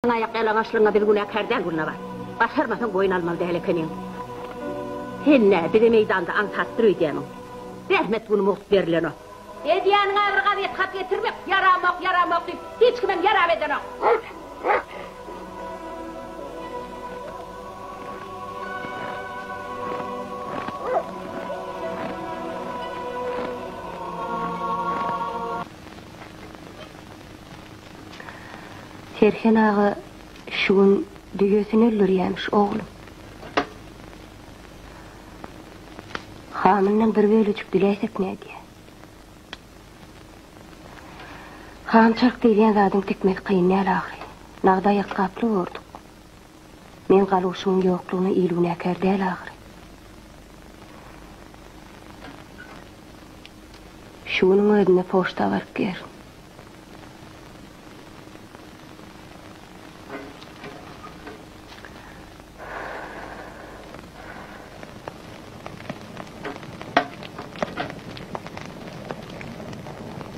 Ayak yalamaşlığına bir güne kerdel gününe var. Başarmasan boyun almalı değil ekenin. Henne bir de meydanda antattırıyor diyenin. Rahmet bunu muht verilen o. Ediyanın ağırga bir kat getirmek, yaramak deyip, hiç kimem yaram eden o. Serhen ağa şu gün düğesini öldürüyormuş oğlum. Hamından bir bölücük dileysek ne diye. Hamçak deyleyen zadın tekmek kıyın ne alakri. Nağda yakkaplı vurduk. Men kaluşumun yokluğunu ilune kerdi alakri. Şunun ödüne poşta varıp ger.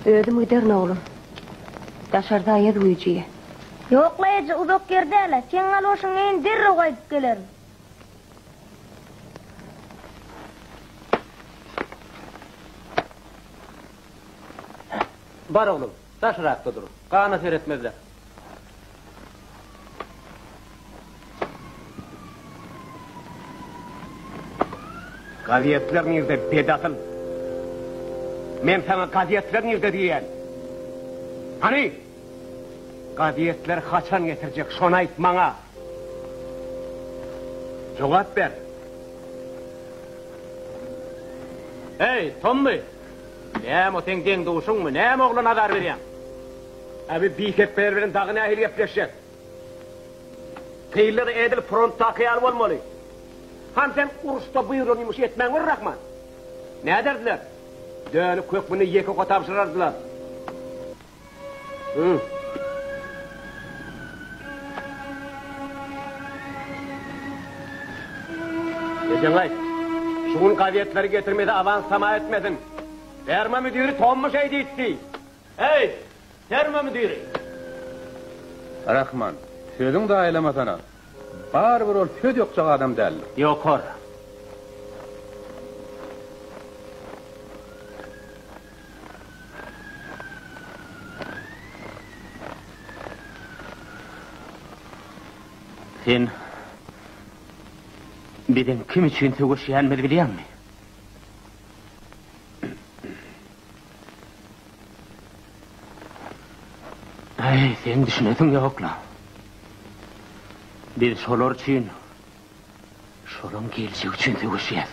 Ödüm ödern oğlum. Daşarda ayed uyucuya. Yoklayıcı uzak yerde hele. Sen aloşun en derre koyup gelirim. Var oğlum, taşırakta durun. Kana seyretmezler. Gaziyetler nerede bedakıl? Men sana gaziyetler nerede diyen? Hani? Gaziyetler kaçan getirecek, şonu ayt bana. Cevap ver. Hey, Tommy! Ne o sen doğuşun mu? Ne oğlan azar veriyen? Abi bikep berberin dağına ahil yapleşecek. Kıyırları edil frontta kıyal olmalı. Ham sen urusta buyurunuymuş etmen vur Rahman. Ne derdiler? Dönüp kök bunu yeke kotapşırardılar. Hı. Yecenay, şunun kaviyetleri getirmedi avansama etmedin. Derma müdürü Tom'mu şeydi itti. Hey! Derme müdürü! Rahman, sözün da aylama sana. Bar bir ol söz yoksa adam değil. Yok or. Sen... Bizim kim için tövüşeyenmedi biliyor musun? Ay, sen düşünedin yok la. Biz şolar için, şolun geleceği için tövüşeyen.